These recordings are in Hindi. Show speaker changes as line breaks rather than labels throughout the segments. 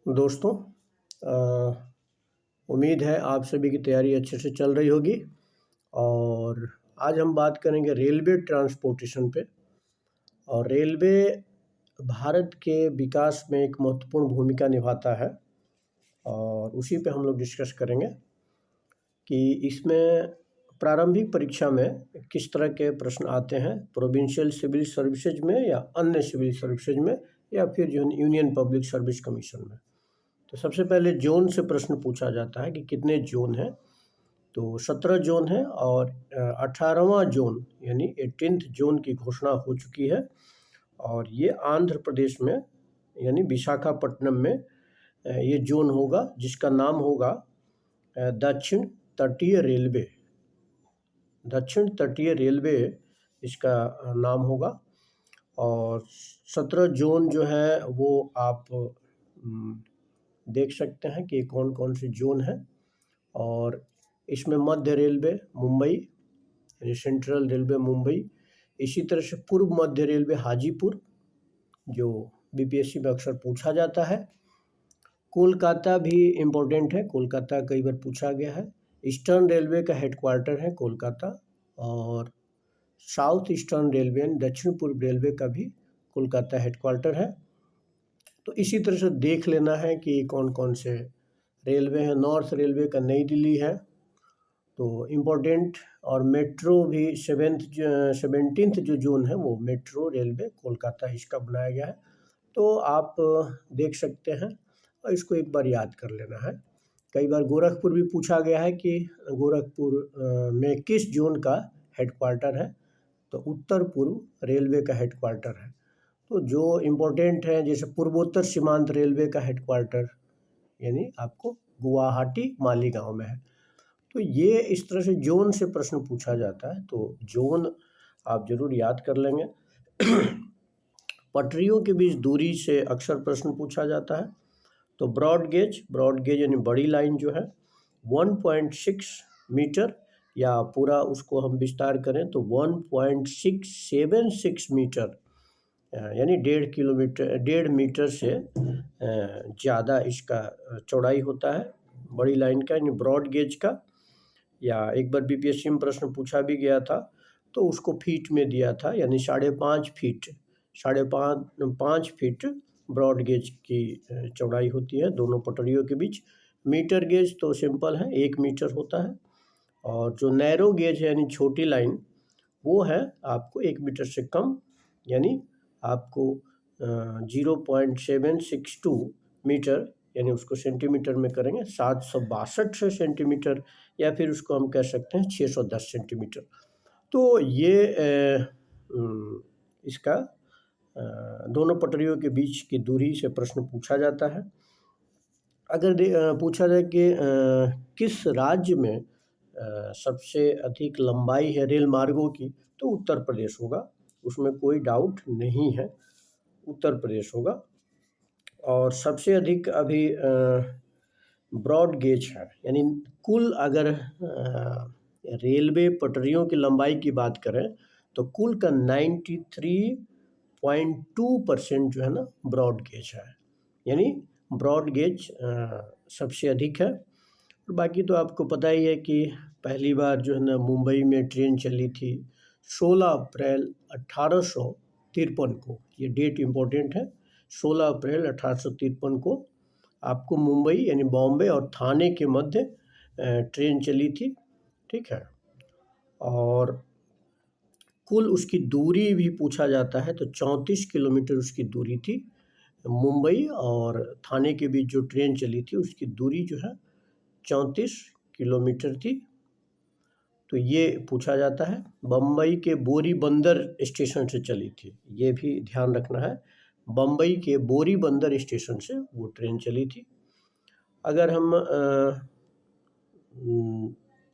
दोस्तों, उम्मीद है आप सभी की तैयारी अच्छे से चल रही होगी। और आज हम बात करेंगे रेलवे ट्रांसपोर्टेशन पे। और रेलवे भारत के विकास में एक महत्वपूर्ण भूमिका निभाता है और उसी पे हम लोग डिस्कस करेंगे कि इसमें प्रारंभिक परीक्षा में किस तरह के प्रश्न आते हैं, प्रोविंशियल सिविल सर्विसेज में या अन्य सिविल सर्विसेज में या फिर जो यूनियन पब्लिक सर्विस कमीशन में। तो सबसे पहले जोन से प्रश्न पूछा जाता है कि कितने जोन हैं। तो 17 जोन है और 18वां जोन यानी 18th जोन की घोषणा हो चुकी है। और ये आंध्र प्रदेश में यानी विशाखापट्टनम में ये जोन होगा, जिसका नाम होगा दक्षिण तटीय रेलवे। दक्षिण तटीय रेलवे इसका नाम होगा। और 17 जोन जो है वो आप देख सकते हैं कि कौन कौन से जोन हैं। और इसमें मध्य रेलवे मुंबई यानी सेंट्रल रेलवे मुंबई, इसी तरह से पूर्व मध्य रेलवे हाजीपुर जो बीपीएससी में अक्सर पूछा जाता है। कोलकाता भी इम्पोर्टेंट है, कोलकाता कई बार पूछा गया है। ईस्टर्न रेलवे का हेडक्वार्टर है कोलकाता। और साउथ ईस्टर्न रेलवे यानी दक्षिण पूर्व रेलवे का भी कोलकाता हेडक्वार्टर है। तो इसी तरह से देख लेना है कि कौन कौन से रेलवे हैं। नॉर्थ रेलवे का नई दिल्ली है, तो इम्पोर्टेंट। और मेट्रो भी 17th जो जोन है वो मेट्रो रेलवे कोलकाता इसका बनाया गया है। तो आप देख सकते हैं और इसको एक बार याद कर लेना है। कई बार गोरखपुर भी पूछा गया है कि गोरखपुर में किस जोन का हेडक्वार्टर है, तो उत्तर पूर्व रेलवे का हेडक्वार्टर है। तो जो इम्पोर्टेंट है जैसे पूर्वोत्तर सीमांत रेलवे का हेडक्वार्टर यानी आपको गुवाहाटी मालीगांव में है। तो ये इस तरह से जोन से प्रश्न पूछा जाता है, तो जोन आप जरूर याद कर लेंगे। पटरियों के बीच दूरी से अक्सर प्रश्न पूछा जाता है। तो ब्रॉड गेज यानी बड़ी लाइन जो है 1.6 मीटर, या पूरा उसको हम विस्तार करें तो 1.676 मीटर यानी 1.5 मीटर से ज़्यादा इसका चौड़ाई होता है बड़ी लाइन का यानी ब्रॉड गेज का। या एक बार बीपीएससी में प्रश्न पूछा भी गया था तो उसको फीट में दिया था, यानी 5.5 फीट ब्रॉड गेज की चौड़ाई होती है दोनों पटरियों के बीच। मीटर गेज तो सिंपल है, 1 मीटर होता है। और जो नैरो गेज है यानी छोटी लाइन, वो है आपको 1 मीटर से कम, यानी आपको 0.762 मीटर, यानी उसको सेंटीमीटर में करेंगे 762 सेंटीमीटर, या फिर उसको हम कह सकते हैं 610 सेंटीमीटर। तो ये इसका दोनों पटरियों के बीच की दूरी से प्रश्न पूछा जाता है। अगर पूछा जाए कि किस राज्य में सबसे अधिक लंबाई है रेल मार्गों की, तो उत्तर प्रदेश होगा, उसमें कोई डाउट नहीं है, उत्तर प्रदेश होगा। और सबसे अधिक अभी ब्रॉड गेज है, यानी कुल अगर रेलवे पटरियों की लंबाई की बात करें तो कुल का 93.2% जो है ना ब्रॉड गेज है, यानी ब्रॉड गेज सबसे अधिक है। और बाकी तो आपको पता ही है कि पहली बार जो है ना मुंबई में ट्रेन चली थी 16 अप्रैल 1853 को। ये डेट इम्पोर्टेंट है, 16 अप्रैल 1853 को आपको मुंबई यानी बॉम्बे और थाने के मध्य ट्रेन चली थी, ठीक है। और कुल उसकी दूरी भी पूछा जाता है तो 34 किलोमीटर उसकी दूरी थी। मुंबई और थाने के बीच जो ट्रेन चली थी उसकी दूरी जो है 34 किलोमीटर थी। तो ये पूछा जाता है। बम्बई के बोरी बंदर स्टेशन से चली थी, ये भी ध्यान रखना है, बम्बई के बोरी बंदर स्टेशन से वो ट्रेन चली थी। अगर हम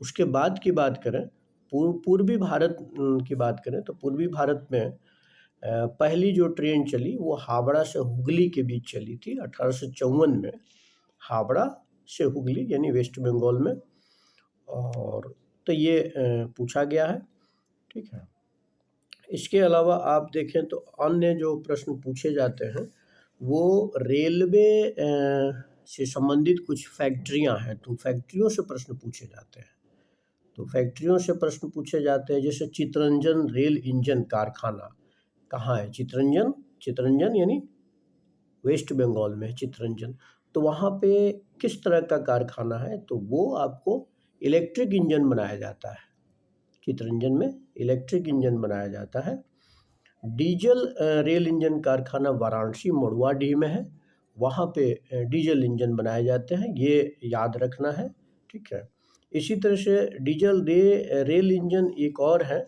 उसके बाद की बात करें, पूर्वी भारत की बात करें तो पूर्वी भारत में पहली जो ट्रेन चली वो हावड़ा से हुगली के बीच चली थी 1854 में, हावड़ा से हुगली यानी वेस्ट बंगाल में। और तो ये पूछा गया है, ठीक है। इसके अलावा आप देखें तो अन्य जो प्रश्न पूछे जाते हैं वो रेलवे से संबंधित कुछ फैक्ट्रियां हैं, तो फैक्ट्रियों से प्रश्न पूछे जाते हैं। तो फैक्ट्रियों से प्रश्न पूछे जाते हैं, जैसे चितरंजन रेल इंजन कारखाना कहाँ है? चितरंजन, चितरंजन यानी वेस्ट बंगाल में है चितरंजन। तो वहाँ पे किस तरह का कारखाना है? तो वो आपको इलेक्ट्रिक इंजन बनाया जाता है। चितरंजन में इलेक्ट्रिक इंजन बनाया जाता है। डीजल रेल इंजन कारखाना वाराणसी मड़ुआडीह में है, वहाँ पे डीजल इंजन बनाए जाते हैं, ये याद रखना है, ठीक है। इसी तरह से डीजल रेल इंजन एक और है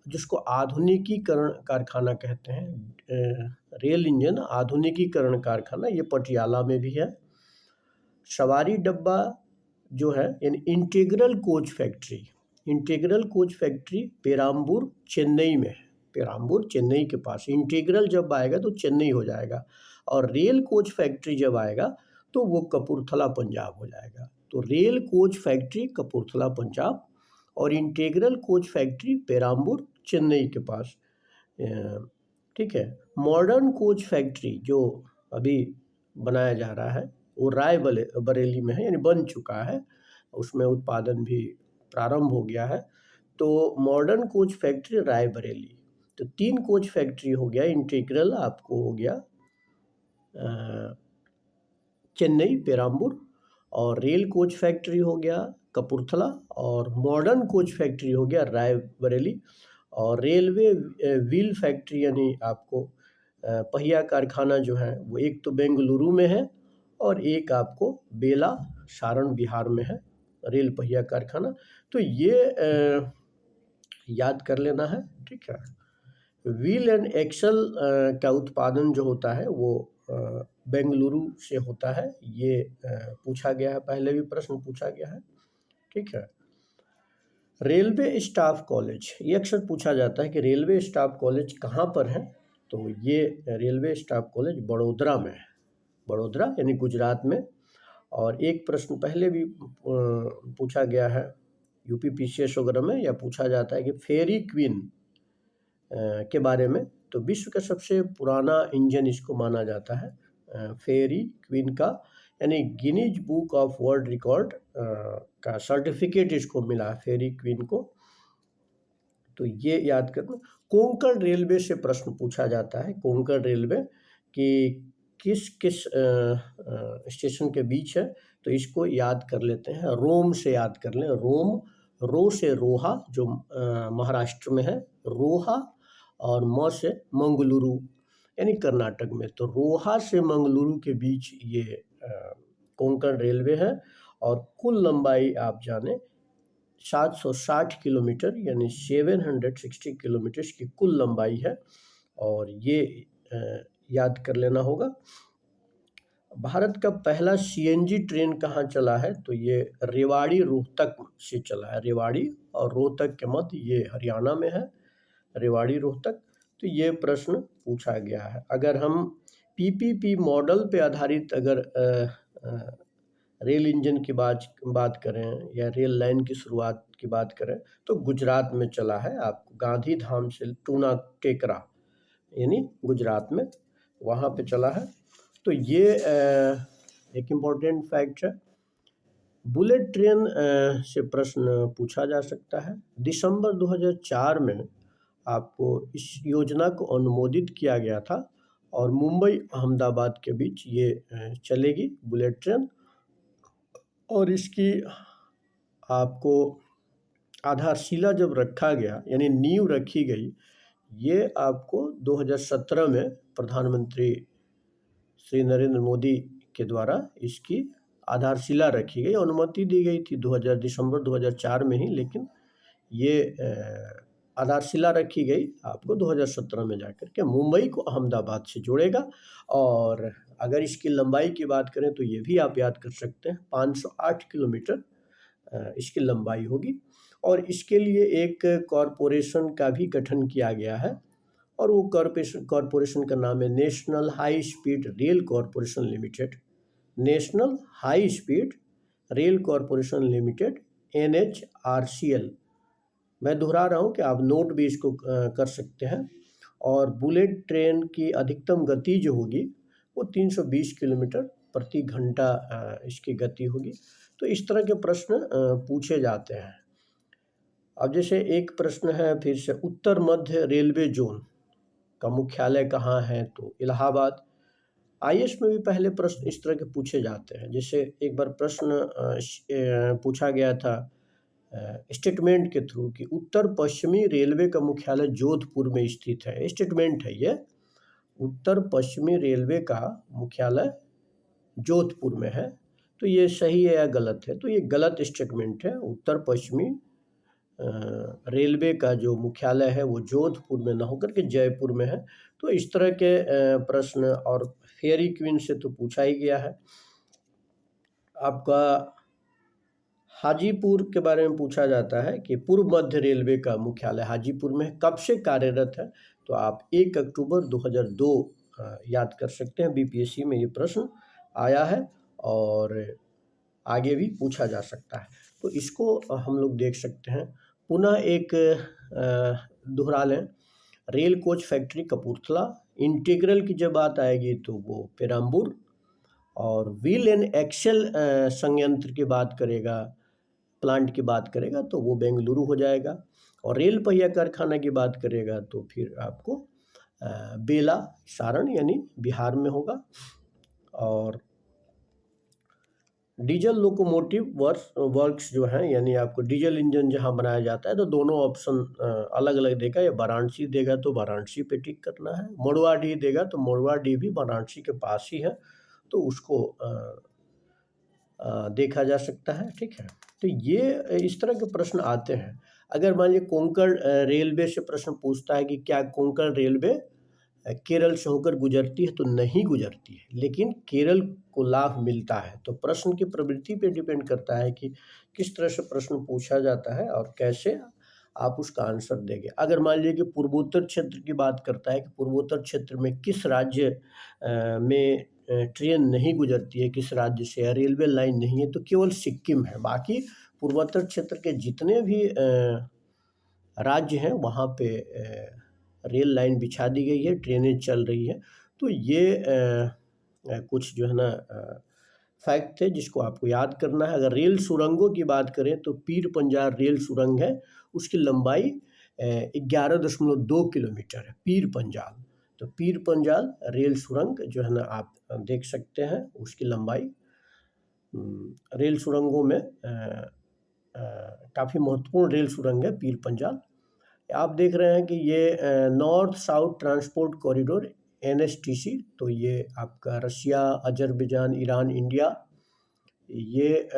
जिसको आधुनिकीकरण कारखाना कहते हैं। रेल इंजन आधुनिकीकरण कारखाना ये पटियाला में भी है। सवारी डब्बा जो है यानी integral coach factory, integral coach factory Perambur Chennai में है। पेराम्बूर चेन्नई के पास, इंटीग्रल जब आएगा तो चेन्नई हो जाएगा, और रेल कोच फैक्ट्री जब आएगा तो वो कपूरथला पंजाब हो जाएगा। तो rail coach factory Kapurthala Punjab और integral coach factory Perambur Chennai के पास, ठीक है। मॉडर्न कोच फैक्ट्री जो अभी बनाया जा रहा है वो बरेली में है, यानी बन चुका है, उसमें उत्पादन भी प्रारंभ हो गया है। तो मॉडर्न कोच फैक्ट्री रायबरेली। तो 3 कोच फैक्ट्री हो गया, इंटीग्रल आपको हो गया चेन्नई पेराम्बूर, और रेल कोच फैक्ट्री हो गया कपूरथला, और मॉडर्न कोच फैक्ट्री हो गया रायबरेली, और रेलवे व्हील फैक्ट्री यानी आपको पहिया कारखाना जो है वो एक तो बेंगलुरु में है और एक आपको बेला सारण बिहार में है, रेल पहिया कारखाना। तो ये याद कर लेना है, ठीक है। व्हील एंड एक्सल का उत्पादन जो होता है वो बेंगलुरु से होता है, ये पूछा गया है, पहले भी प्रश्न पूछा गया है, ठीक है। रेलवे स्टाफ कॉलेज, ये अक्सर पूछा जाता है कि रेलवे स्टाफ कॉलेज कहाँ पर है? तो ये रेलवे स्टाफ कॉलेज बड़ोदरा में है, बड़ोदरा यानी गुजरात में। और एक प्रश्न पहले भी पूछा गया है यूपी पीसीएस वगैरह में, या पूछा जाता है कि फेरी क्वीन के बारे में। तो विश्व का सबसे पुराना इंजन इसको माना जाता है फेरी क्वीन का, यानी Guinness book of world record का सर्टिफिकेट इसको मिला है फेरी क्वीन को। तो ये याद करना। कोंकण रेलवे से प्रश्न पूछा जाता है, कोंकण रेलवे कि किस किस स्टेशन के बीच है? तो इसको याद कर लेते हैं, रोम से याद कर लें, रोम, रो से रोहा जो महाराष्ट्र में है, रोहा, और म से मंगलुरु यानी कर्नाटक में। तो रोहा से मंगलुरु के बीच ये कोंकण रेलवे है, और कुल लंबाई आप जाने 760 किलोमीटर यानी 760 किलोमीटर की कुल लंबाई है, और ये याद कर लेना होगा। भारत का पहला सीएनजी ट्रेन कहाँ चला है? तो ये रेवाड़ी रोहतक से चला है, रेवाड़ी और रोहतक के मध्य, ये हरियाणा में है, रेवाड़ी रोहतक। तो ये प्रश्न पूछा गया है। अगर हम पीपीपी मॉडल पे आधारित अगर रेल इंजन की बात करें या रेल लाइन की शुरुआत की बात करें तो गुजरात में चला है, आपको गांधी धाम से टूना टेकरा यानी गुजरात में, वहाँ पे चला है। तो ये एक इम्पॉर्टेंट फैक्ट है। बुलेट ट्रेन से प्रश्न पूछा जा सकता है। दिसंबर 2004 में आपको इस योजना को अनुमोदित किया गया था, और मुंबई अहमदाबाद के बीच ये चलेगी बुलेट ट्रेन, और इसकी आपको आधारशिला जब रखा गया यानी नींव रखी गई, ये आपको 2017 में प्रधानमंत्री श्री नरेंद्र मोदी के द्वारा इसकी आधारशिला रखी गई, अनुमति दी गई थी दिसंबर 2004 में ही, लेकिन ये आधारशिला रखी गई आपको 2017 में जाकर के, मुंबई को अहमदाबाद से जोड़ेगा। और अगर इसकी लंबाई की बात करें तो ये भी आप याद कर सकते हैं, 508 किलोमीटर इसकी लंबाई होगी। और इसके लिए एक कॉरपोरेशन का भी गठन किया गया है, और वो कॉरपोरेशन का नाम है national high speed rail corporation limited, national high speed rail corporation limited, NHRCL। मैं दोहरा रहा हूँ कि आप नोट भी इसको कर सकते हैं। और बुलेट ट्रेन की अधिकतम गति जो होगी वो 320 किलोमीटर प्रति घंटा इसकी गति होगी। तो इस तरह के प्रश्न पूछे जाते हैं। अब जैसे एक प्रश्न है फिर से, उत्तर मध्य रेलवे जोन का मुख्यालय कहाँ है? तो इलाहाबाद। आईएएस में भी पहले प्रश्न इस तरह के पूछे जाते हैं। जैसे एक बार प्रश्न पूछा गया था स्टेटमेंट के थ्रू कि उत्तर पश्चिमी रेलवे का मुख्यालय जोधपुर में स्थित है। स्टेटमेंट है ये, उत्तर पश्चिमी रेलवे का मुख्यालय जोधपुर में है। तो ये सही है या गलत है? तो ये गलत स्टेटमेंट है। उत्तर पश्चिमी रेलवे का जो मुख्यालय है वो जोधपुर में न होकर के जयपुर में है। तो इस तरह के प्रश्न, और फेयरी क्वीन से तो पूछा ही गया है। आपका हाजीपुर के बारे में पूछा जाता है कि पूर्व मध्य रेलवे का मुख्यालय हाजीपुर में कब से कार्यरत है? तो आप 1 अक्टूबर 2002 याद कर सकते हैं। बीपीएससी में ये प्रश्न आया है और आगे भी पूछा जा सकता है। तो इसको हम लोग देख सकते हैं। पुनः एक दोहरा लें, rail coach factory Kapurthala, integral की जब बात आएगी तो वो पेराम्बूर, और व्हील एंड एक्सेल संयंत्र की बात करेगा, प्लांट की बात करेगा तो वो बेंगलुरु हो जाएगा, और रेल पहिया कारखाना की बात करेगा तो फिर आपको बेला सारण यानी बिहार में होगा। और डीजल लोकोमोटिव वर्क्स जो हैं, यानी आपको डीजल इंजन जहां बनाया जाता है, तो दोनों ऑप्शन अलग अलग देगा। ये वाराणसी देगा तो वाराणसी पे टिक करना है, मोड़वाडी देगा तो मोड़वाडी भी वाराणसी के पास ही है, तो उसको देखा जा सकता है। ठीक है, तो ये इस तरह के प्रश्न आते हैं। अगर मान लीजिए कोंकण रेलवे से प्रश्न पूछता है कि क्या कोंकण रेलवे केरल से होकर गुजरती है? तो नहीं गुजरती है, लेकिन केरल को लाभ मिलता है। तो प्रश्न की प्रवृत्ति पे डिपेंड करता है कि किस तरह से प्रश्न पूछा जाता है और कैसे आप उसका आंसर देंगे। अगर मान लीजिए कि पूर्वोत्तर क्षेत्र की बात करता है कि पूर्वोत्तर क्षेत्र में किस राज्य में ट्रेन नहीं गुजरती है, किस राज्य से रेलवे लाइन नहीं है, तो केवल सिक्किम है। बाकी पूर्वोत्तर क्षेत्र के जितने भी राज्य हैं वहाँ पे रेल लाइन बिछा दी गई है, ट्रेनें चल रही हैं। तो ये कुछ जो है ना फैक्ट है जिसको आपको याद करना है। अगर रेल सुरंगों की बात करें तो पीर पंजाल रेल सुरंग है, उसकी लंबाई 11.2 किलोमीटर है, पीर पंजाल। तो पीर पंजाल रेल सुरंग जो है ना आप देख सकते हैं, उसकी लंबाई रेल सुरंगों में काफ़ी महत्वपूर्ण रेल सुरंग है पीर पंजाल। आप देख रहे हैं कि ये north south transport corridor NSTC, तो ये आपका रशिया, अजरबैजान, ईरान, इंडिया, ये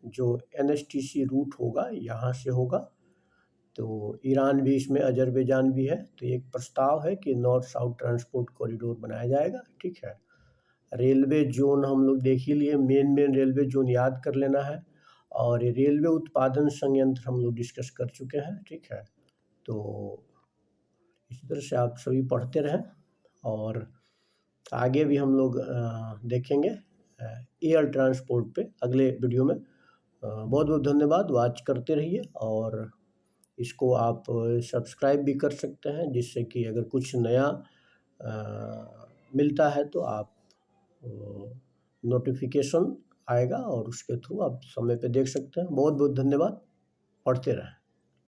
जो NSTC रूट होगा यहाँ से होगा। तो ईरान भी इसमें, अजरबैजान भी है। तो एक प्रस्ताव है कि नॉर्थ साउथ ट्रांसपोर्ट कॉरिडोर बनाया जाएगा। ठीक है, रेलवे जोन हम लोग देख ही लिए, मेन रेलवे जोन याद कर लेना है। और ये रेलवे उत्पादन संयंत्र हम लोग डिस्कस कर चुके हैं। ठीक है, तो इसी तरह से आप सभी पढ़ते रहें और आगे भी हम लोग देखेंगे एयर ट्रांसपोर्ट पे अगले वीडियो में। बहुत बहुत धन्यवाद, वॉच करते रहिए, और इसको आप सब्सक्राइब भी कर सकते हैं, जिससे कि अगर कुछ नया मिलता है तो आप नोटिफिकेशन आएगा और उसके थ्रू आप समय पे देख सकते हैं। बहुत बहुत धन्यवाद, पढ़ते रहें।